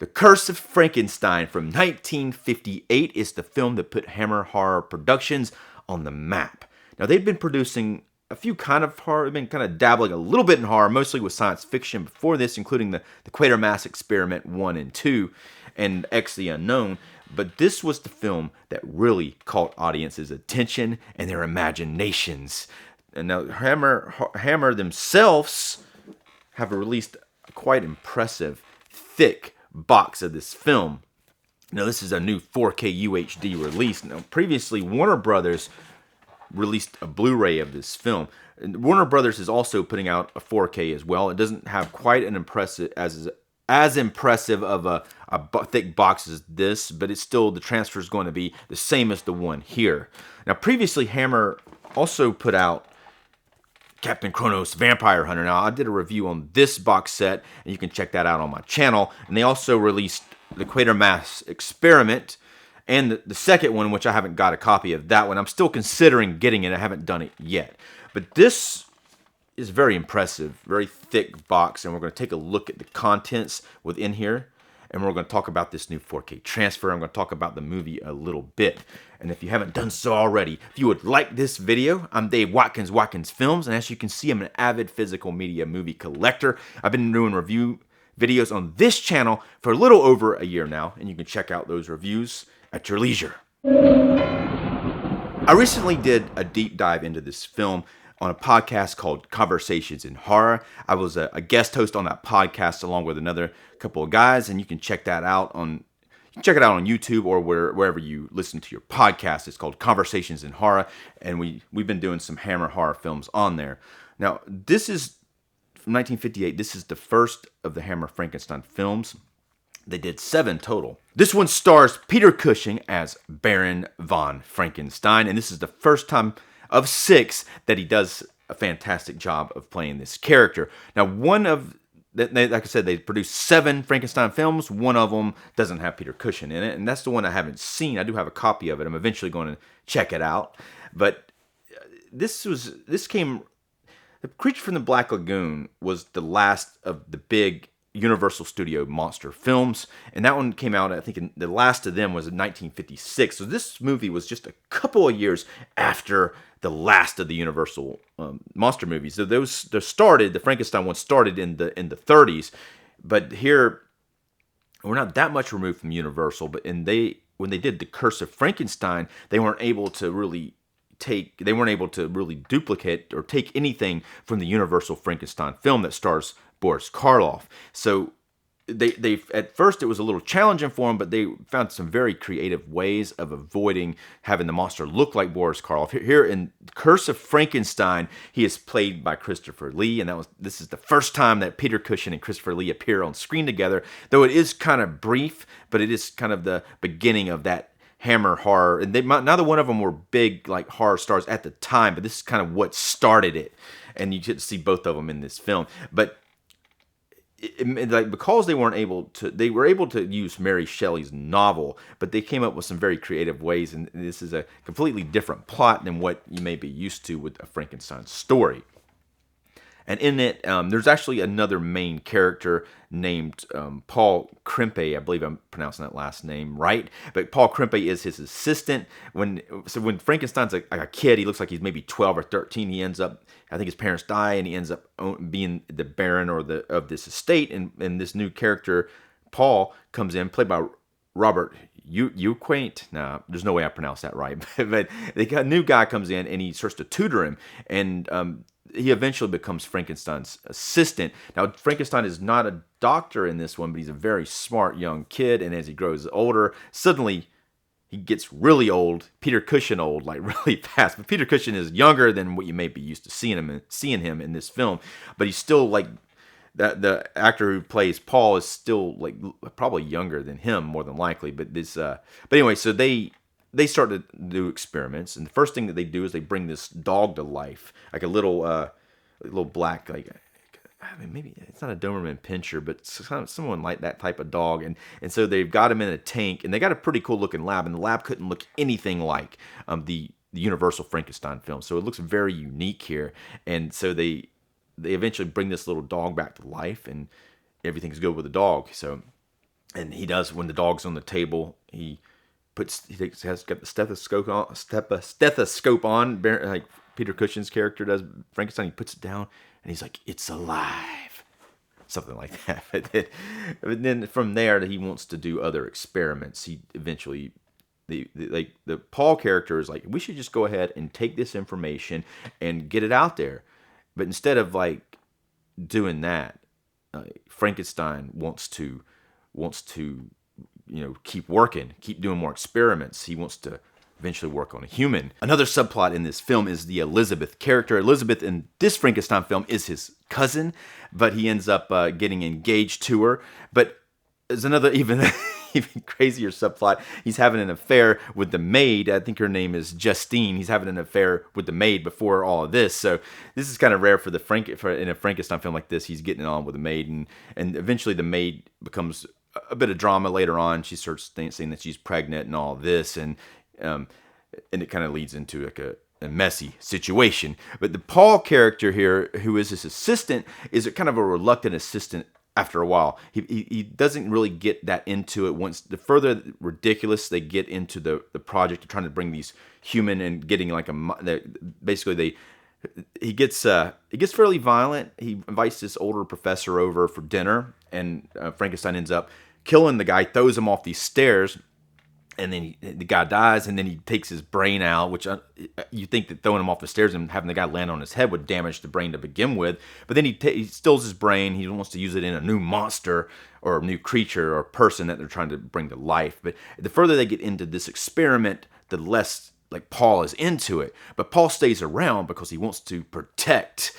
The Curse of Frankenstein from 1958 is the film that put Hammer Horror Productions on the map. Now, they'd been producing a few kind of horror, they've been kind of dabbling a little bit in horror, mostly with science fiction before this, including the Quatermass Experiment 1 and 2 and X the Unknown. But this was the film that really caught audiences' attention and their imaginations. And now Hammer themselves have released a quite impressive, thick box of this film. Now, this is a new 4K UHD release. Now, previously, Warner Brothers released a Blu-ray of this film. And Warner Brothers is also putting out a 4K as well. It doesn't have quite an impressive as impressive of a thick box as this, but it's still, the transfer is going to be the same as the one here. Now, previously, Hammer also put out Captain Kronos Vampire Hunter. Now, I did a review on this box set, and you can check that out on my channel. And they also released the Quatermass Experiment, and the second one, which I haven't got a copy of that one. I'm still considering getting it. I haven't done it yet. But this is very impressive, very thick box, and we're going to take a look at the contents within here, and we're going to talk about this new 4K transfer. I'm going to talk about the movie a little bit. And if you haven't done so already, if you would like this video, I'm Dave Watkins, Watkins Films, and as you can see, I'm an avid physical media movie collector. I've been doing review videos on this channel for a little over a year now, and you can check out those reviews at your leisure. I recently did a deep dive into this film on a podcast called Conversations in Horror. I was a guest host on that podcast along with another couple of guys, and you can check that out on YouTube or wherever you listen to your podcast. It's called Conversations in Horror, and we've been doing some Hammer horror films on there. Now, this is from 1958. This is the first of the Hammer Frankenstein films. They did 7 total. This one stars Peter Cushing as Baron von Frankenstein, and this is the first time of 6 that he does a fantastic job of playing this character. Now, like I said, they produced 7 Frankenstein films. One of them doesn't have Peter Cushing in it, and that's the one I haven't seen. I do have a copy of it. I'm eventually going to check it out. But The Creature from the Black Lagoon was the last of the big Universal Studio monster films, and that one came out, I think, the last of them was in 1956. So this movie was just a couple of years after the last of the Universal monster movies. So the Frankenstein one started in the 30s, but here we're not that much removed from Universal. But when they did The Curse of Frankenstein, they weren't able to really duplicate or take anything from the Universal Frankenstein film that stars Boris Karloff. So they at first it was a little challenging for them, but they found some very creative ways of avoiding having the monster look like Boris Karloff. Here in Curse of Frankenstein, he is played by Christopher Lee, and this is the first time that Peter Cushing and Christopher Lee appear on screen together. Though it is kind of brief, but it is kind of the beginning of that Hammer horror, and neither one of them were big like horror stars at the time, but this is kind of what started it, and you get to see both of them in this film. But because they were able to use Mary Shelley's novel, but they came up with some very creative ways, and this is a completely different plot than what you may be used to with a Frankenstein story. And in it, there's actually another main character named Paul Krempe. I believe I'm pronouncing that last name right. But Paul Krempe is his assistant. When Frankenstein's a kid, he looks like he's maybe 12 or 13. He ends up, I think his parents die, and he ends up being the baron of this estate. And this new character, Paul, comes in, played by Robert Uquaint. No, there's no way I pronounced that right. But the new guy comes in, and he starts to tutor him. And he eventually becomes Frankenstein's assistant. Now, Frankenstein is not a doctor in this one, but he's a very smart young kid. And as he grows older, suddenly he gets really old, Peter Cushing old, like really fast. But Peter Cushing is younger than what you may be used to seeing him in this film. But he's still like the actor who plays Paul is still like probably younger than him, more than likely. But anyway, so they start to do experiments, and the first thing that they do is they bring this dog to life, like a little black, maybe it's not a Doberman Pinscher, but someone like that type of dog, and so they've got him in a tank, and they got a pretty cool looking lab, and the lab couldn't look anything like the Universal Frankenstein film, so it looks very unique here, and so they eventually bring this little dog back to life, and everything's good with the dog. So And he does, when the dog's on the table, has got the stethoscope on, like Peter Cushing's character does, Frankenstein. He puts it down and he's like, "It's alive," something like that. But then from there, he wants to do other experiments. He eventually, the Paul character is like, we should just go ahead and take this information and get it out there. But instead of like doing that, Frankenstein wants to keep working, keep doing more experiments. He wants to eventually work on a human. Another subplot in this film is the Elizabeth character. Elizabeth in this Frankenstein film is his cousin, but he ends up getting engaged to her. But there's another even crazier subplot. He's having an affair with the maid. I think her name is Justine. He's having an affair with the maid before all of this. So this is kind of rare in a Frankenstein film like this. He's getting it on with the maid, and eventually the maid becomes a bit of drama later on. She starts saying that she's pregnant and all this, and it kind of leads into like a messy situation. But the Paul character here, who is his assistant, is a kind of a reluctant assistant. After a while, he doesn't really get that into it. Once the further ridiculous they get into the project of trying to bring these human and getting like he gets fairly violent. He invites this older professor over for dinner, and Frankenstein ends up killing the guy, throws him off these stairs, and then the guy dies, and then he takes his brain out, which you think that throwing him off the stairs and having the guy land on his head would damage the brain to begin with. But then he steals his brain. He wants to use it in a new monster or a new creature or person that they're trying to bring to life. But the further they get into this experiment, the less like Paul is into it. But Paul stays around because he wants to protect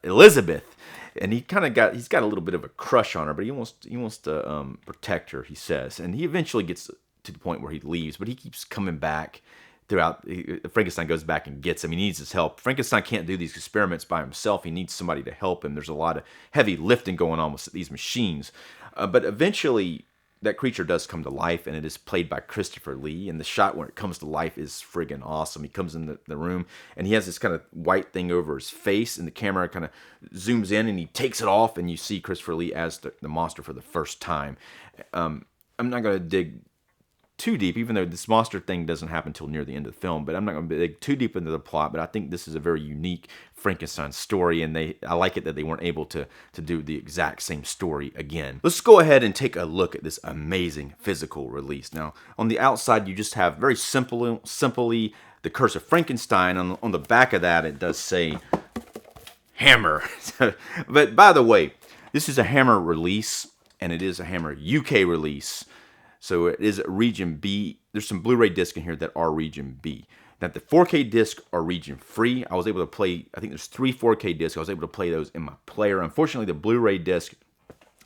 Elizabeth. And he's got a little bit of a crush on her, but he wants to protect her, he says. And he eventually gets to the point where he leaves, but he keeps coming back throughout. Frankenstein goes back and gets him. He needs his help. Frankenstein can't do these experiments by himself. He needs somebody to help him. There's a lot of heavy lifting going on with these machines. But eventually, that creature does come to life, and it is played by Christopher Lee. And the shot when it comes to life is friggin' awesome. He comes in the room, and he has this kind of white thing over his face, and the camera kind of zooms in, and he takes it off, and you see Christopher Lee as the monster for the first time. I'm not going to dig too deep, even though this monster thing doesn't happen until near the end of the film, but I'm not going to dig too deep into the plot. But I think this is a very unique Frankenstein story, and I like it that they weren't able to do the exact same story again. Let's go ahead and take a look at this amazing physical release. Now, on the outside, you just have very simply the Curse of Frankenstein. On the back of that, it does say Hammer. But by the way, this is a Hammer release, and it is a Hammer UK release. So it is region B. There's some Blu-ray discs in here that are region B. Now the 4K discs are region free. I was able to play, I think there's 3 4K discs. I was able to play those in my player. Unfortunately, the Blu-ray disc,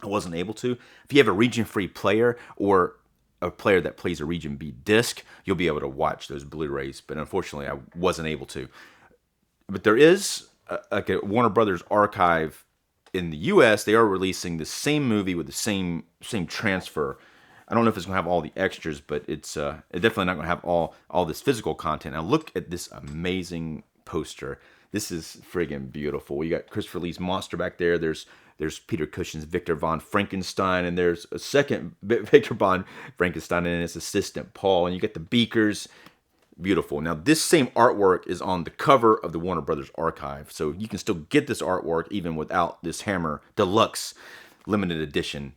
I wasn't able to. If you have a region free player or a player that plays a region B disc, you'll be able to watch those Blu-rays. But unfortunately, I wasn't able to. But there is like a Warner Brothers archive in the US. They are releasing the same movie with the same transfer. I don't know if it's going to have all the extras, but it's definitely not going to have all this physical content. Now look at this amazing poster. This is friggin' beautiful. You got Christopher Lee's monster back there. There's Peter Cushing's Victor von Frankenstein, and there's a second Victor von Frankenstein and his assistant Paul. And you get the beakers. Beautiful. Now this same artwork is on the cover of the Warner Brothers archive, so you can still get this artwork even without this Hammer Deluxe limited edition.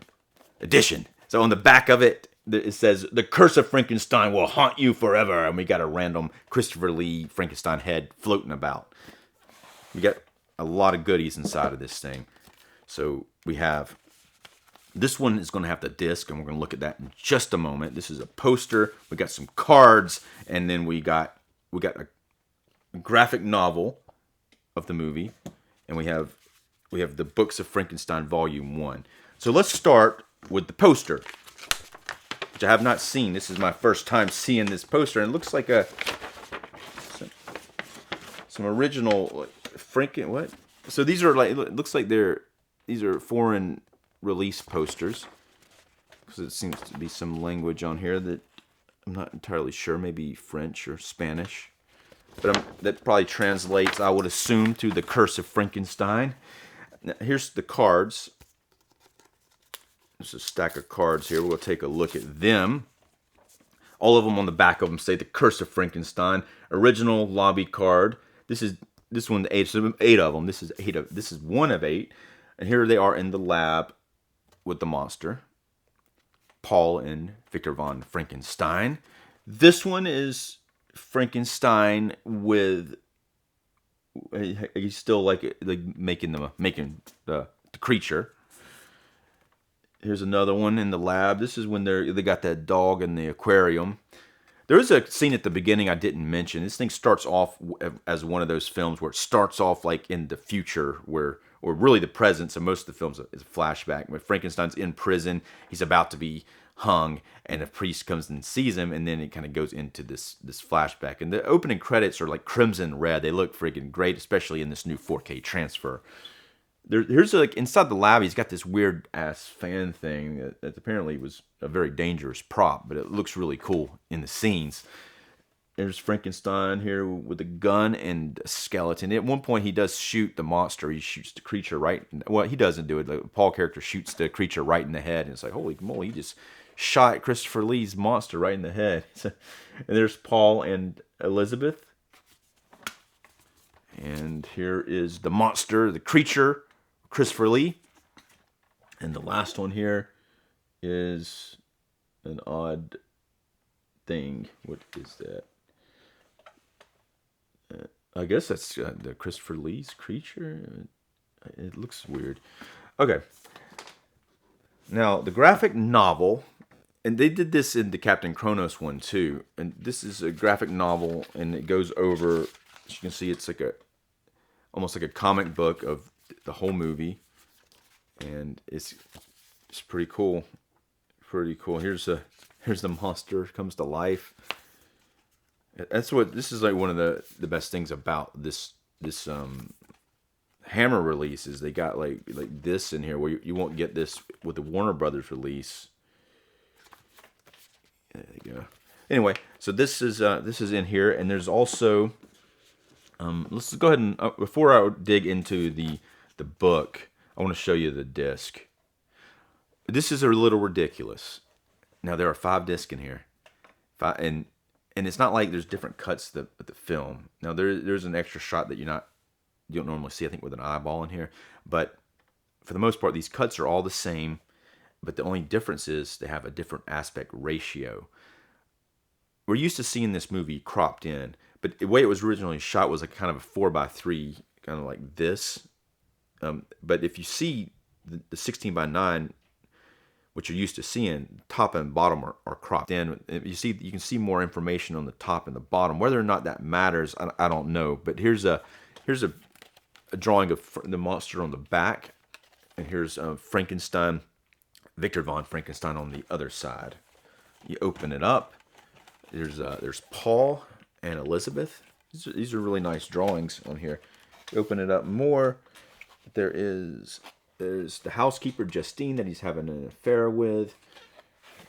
So on the back of it, it says, "The Curse of Frankenstein will haunt you forever." And we got a random Christopher Lee Frankenstein head floating about. We got a lot of goodies inside of this thing. So we have, this one is going to have the disc, and we're going to look at that in just a moment. This is a poster. We got some cards, and then we got a graphic novel of the movie, and we have the Books of Frankenstein Volume 1. So let's start with the poster, which I have not seen. This is my first time seeing this poster, and it looks like some original what? So these are like, it looks like these are foreign release posters, because it seems to be some language on here that I'm not entirely sure, maybe French or Spanish, but that probably translates, I would assume, to The Curse of Frankenstein. Now, here's the cards. There's a stack of cards here. We'll take a look at them. All of them on the back of them say The Curse of Frankenstein. Original lobby card. This one eight. So 8 of them. This is 1 of 8. And here they are in the lab with the monster. Paul and Victor von Frankenstein. This one is Frankenstein with he's still like making the creature. Here's another one in the lab. This is when they got that dog in the aquarium. There is a scene at the beginning I didn't mention. This thing starts off as one of those films where it starts off like in the future, or really the present. So most of the films is a flashback. When Frankenstein's in prison, he's about to be hung, and a priest comes and sees him, and then it kind of goes into this flashback. And the opening credits are like crimson red. They look freaking great, especially in this new 4K transfer. Here's like inside the lab, he's got this weird ass fan thing that apparently was a very dangerous prop, but it looks really cool in the scenes. There's Frankenstein here with a gun and a skeleton. At one point, he does shoot the monster. He shoots the creature right. Well, he doesn't do it. The Paul character shoots the creature right in the head, and it's like, holy moly, he just shot Christopher Lee's monster right in the head. And there's Paul and Elizabeth. And here is the monster, the creature, Christopher Lee. And the last one here is an odd thing. What is that? I guess that's the Christopher Lee's creature. It looks weird. Okay. Now, the graphic novel, and they did this in the Captain Kronos one too. And this is a graphic novel, and it goes over, as you can see, it's like almost like a comic book of the whole movie, and it's pretty cool. Pretty cool. Here's the monster comes to life. This is like one of the best things about this Hammer release is they got like this in here where you won't get this with the Warner Brothers release. There you go. Anyway, so this is in here, and there's also let's go ahead and before I dig into the book, I want to show you the disc. This is a little ridiculous. Now there are 5 discs in here, and it's not like there's different cuts to the film. Now there's an extra shot that you don't normally see, I think, with an eyeball in here. But for the most part, these cuts are all the same. But the only difference is they have a different aspect ratio. We're used to seeing this movie cropped in, but the way it was originally shot was like kind of a 4:3, kind of like this. But if you see the 16:9, which you're used to seeing, top and bottom are cropped in. You can see more information on the top and the bottom. Whether or not that matters, I don't know. But here's a drawing of the monster on the back, and here's Frankenstein, Victor von Frankenstein on the other side. You open it up. There's Paul and Elizabeth. These are really nice drawings on here. You open it up more. There's the housekeeper, Justine, that he's having an affair with.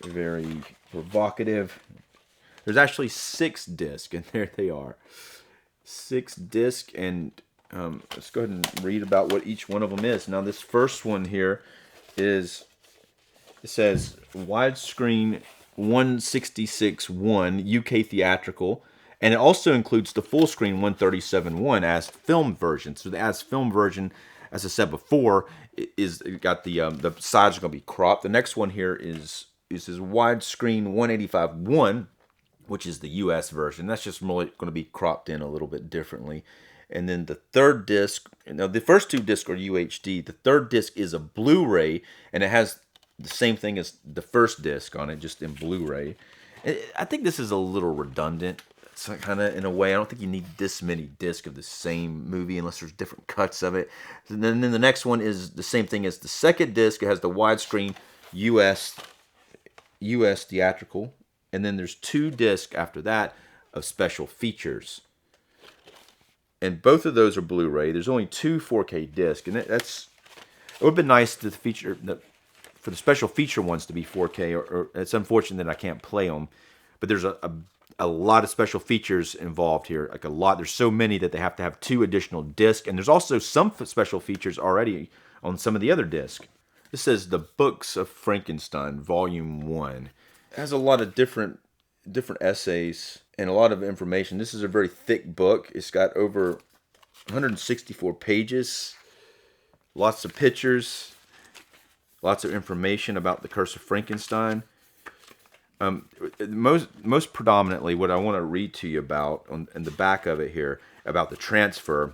Very provocative. There's actually 6 discs, and there they are. 6 discs, and let's go ahead and read about what each one of them is. Now, this first one here it says widescreen 166.1 UK theatrical, and it also includes the full screen 137.1 as film version. So the as film version, as I said before, is got the sides are going to be cropped. The next one here is widescreen 185.1, which is the US version. That's just really going to be cropped in a little bit differently. And then the third disc, now the first 2 discs are UHD. The third disc is a Blu-ray, and it has the same thing as the first disc on it, just in Blu-ray. I think this is a little redundant. It's kind of, in a way, I don't think you need this many discs of the same movie unless there's different cuts of it. And then the next one is the same thing as the second disc. It has the widescreen US theatrical. And then there's 2 discs after that of special features. And both of those are Blu-ray. There's only 2 4K discs. And it would have been nice to feature for the special feature ones to be 4K. Or it's unfortunate that I can't play them. But there's a lot of special features involved here. Like a lot. There's so many that they have to have 2 additional discs. And there's also some special features already on some of the other discs. This says The Books of Frankenstein, Volume 1. It has a lot of different essays and a lot of information. This is a very thick book. It's got over 164 pages, lots of pictures, lots of information about the Curse of Frankenstein. Most predominantly, what I want to read to you about in the back of it here about the transfer,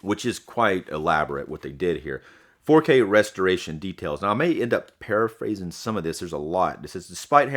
which is quite elaborate what they did here. 4K restoration details. Now, I may end up paraphrasing some of this. There's a lot. This is despite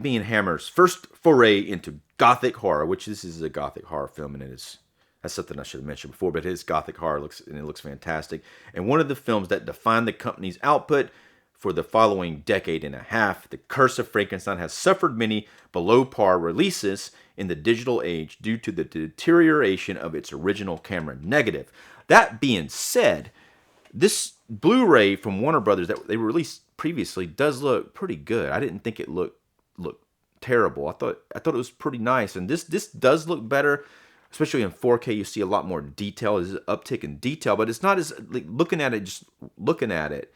being Hammer's first foray into gothic horror, which this is a gothic horror film, and that's something I should have mentioned before, but it is gothic horror, and it looks fantastic. And one of the films that defined the company's output for the following decade and a half, The Curse of Frankenstein has suffered many below-par releases in the digital age due to the deterioration of its original camera negative. That being said, this Blu-ray from Warner Brothers that they released previously does look pretty good. I didn't think it looked terrible. I thought it was pretty nice, and this does look better, especially in 4K. You see a lot more detail. There's an uptick in detail, but it's not as looking at it.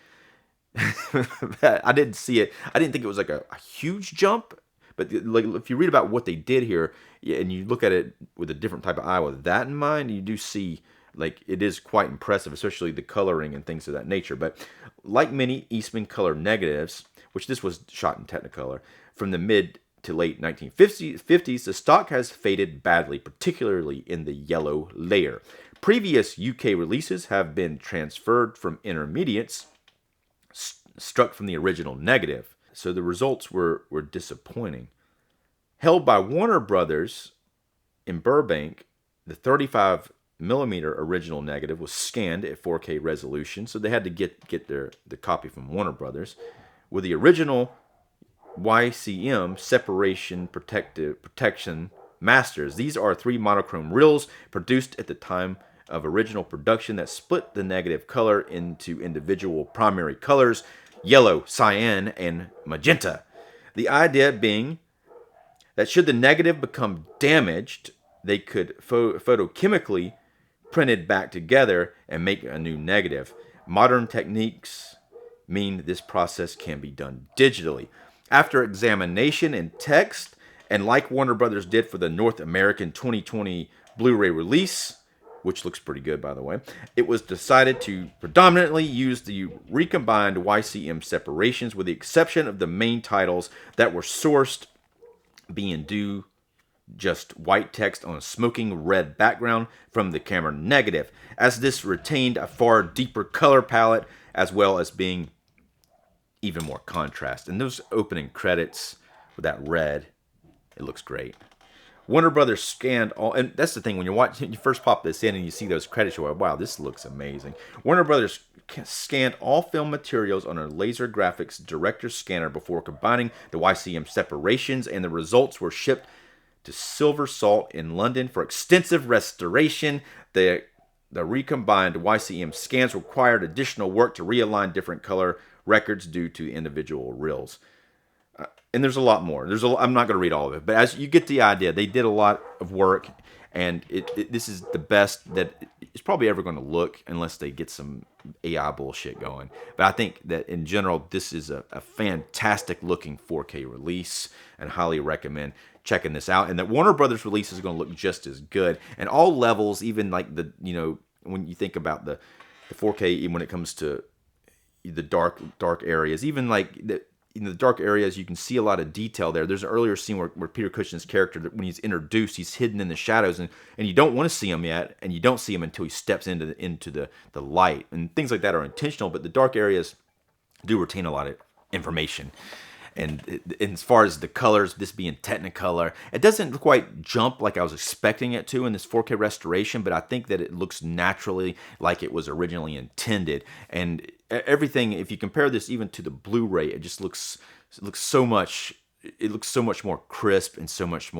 I didn't see it. I didn't think it was like a huge jump, but like if you read about what they did here, and you look at it with a different type of eye with that in mind, you do see like it is quite impressive, especially the coloring and things of that nature. But like many Eastman color negatives, which this was shot in Technicolor, from the mid to late 1950s, the stock has faded badly, particularly in the yellow layer. Previous UK releases have been transferred from intermediates struck from the original negative, so the results were disappointing. Held by Warner Brothers in Burbank, the 35mm original negative was scanned at 4K resolution, so they had to get the copy from Warner Brothers with the original YCM separation protection masters. These are 3 monochrome reels produced at the time of original production that split the negative color into individual primary colors: yellow, cyan, and magenta. The idea being that should the negative become damaged, they could photochemically print it back together and make a new negative. Modern techniques mean this process can be done digitally. After examination in text, and like Warner Brothers did for the North American 2020 Blu-ray release, which looks pretty good, by the way, it was decided to predominantly use the recombined YCM separations, with the exception of the main titles that were sourced being due just white text on a smoking red background from the camera negative, as this retained a far deeper color palette as well as being even more contrast. And those opening credits with that red, it looks great. Warner Brothers scanned all, and that's the thing, when you first pop this in and you see those credits, you're like, wow, this looks amazing. Warner Brothers scanned all film materials on a laser graphics director scanner before combining the YCM separations, and the results were shipped to Silver Salt in London for extensive restoration. The recombined YCM scans required additional work to realign different color records due to individual reels. And there's a lot more. I'm not going to read all of it, but as you get the idea, they did a lot of work, and this is the best that it's probably ever going to look, unless they get some AI bullshit going. But I think that in general, this is a fantastic looking 4K release, and highly recommend checking this out. And that Warner Brothers release is going to look just as good, and all levels, even like when you think about the 4K, even when it comes to the dark areas, even like in the dark areas, you can see a lot of detail there. There's an earlier scene where Peter Cushing's character, when he's introduced, he's hidden in the shadows, and you don't want to see him yet, and you don't see him until he steps into the light. And things like that are intentional, but the dark areas do retain a lot of information. And as far as the colors, this being Technicolor, it doesn't quite jump like I was expecting it to in this 4K restoration, but I think that it looks naturally like it was originally intended. And everything, if you compare this even to the Blu-ray, it just looks so much. It looks so much more crisp and so much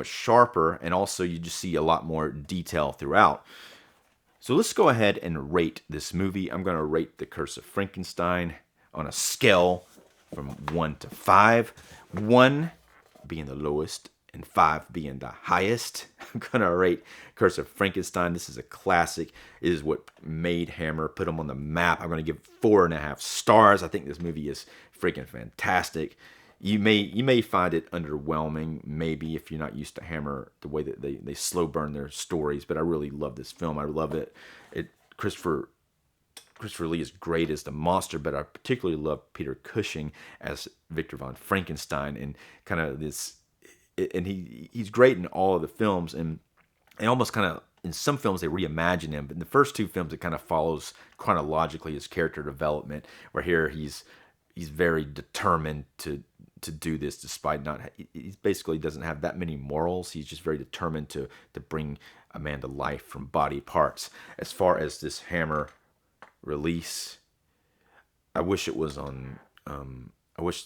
sharper, and also you just see a lot more detail throughout. So let's go ahead and rate this movie. I'm going to rate The Curse of Frankenstein on a scale from 1 to 5. 1 being the lowest and 5 being the highest. I'm gonna rate Curse of Frankenstein. This is a classic. It is what made Hammer, put them on the map. I'm gonna give 4.5 stars. I think this movie is freaking fantastic. You may find it underwhelming, maybe if you're not used to Hammer, the way that they slow burn their stories. But I really love this film. I love it. Christopher Lee is great as the monster, but I particularly love Peter Cushing as Victor von Frankenstein, and kind of this. And he's great in all of the films, and almost kind of in some films they reimagine him, but in the first two films it kind of follows chronologically his character development. Where here he's very determined to do this, despite not, he basically doesn't have that many morals. He's just very determined to bring a man to life from body parts. As far as this Hammer release, I wish it was on. I wish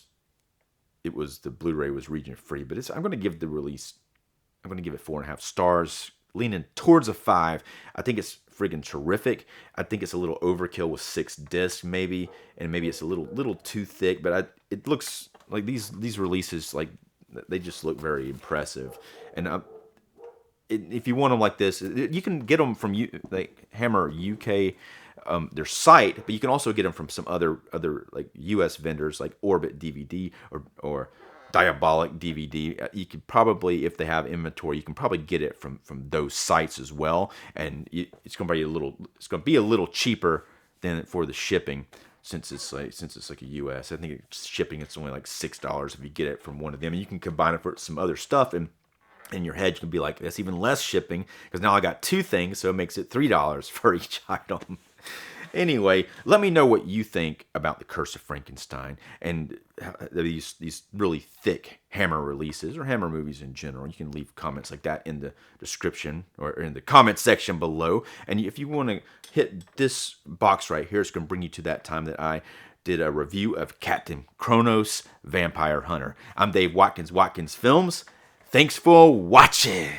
it was the Blu-ray was region free, but I'm going to give the release. I'm going to give it 4.5 stars, leaning towards a 5. I think it's friggin' terrific. I think it's a little overkill with 6 discs, maybe, and maybe it's a little too thick. But it looks like these releases, like, they just look very impressive. And if you want them like this, you can get them from like Hammer UK, their site, but you can also get them from some other like US vendors like Orbit DVD or Diabolic DVD. You could probably, if they have inventory, you can probably get it from those sites as well, and it's going to be a little cheaper than for the shipping, since it's like a US. I think shipping, it's only like $6 if you get it from one of them, and you can combine it for some other stuff, and in your head you can be like, that's even less shipping because now I got 2 things, so it makes it $3 for each item. Anyway, let me know what you think about The Curse of Frankenstein and these really thick Hammer releases or Hammer movies in general. You can leave comments like that in the description or in the comment section below. And if you want to hit this box right here, it's going to bring you to that time that I did a review of Captain Kronos, Vampire Hunter. I'm Dave Watkins, Watkins Films. Thanks for watching.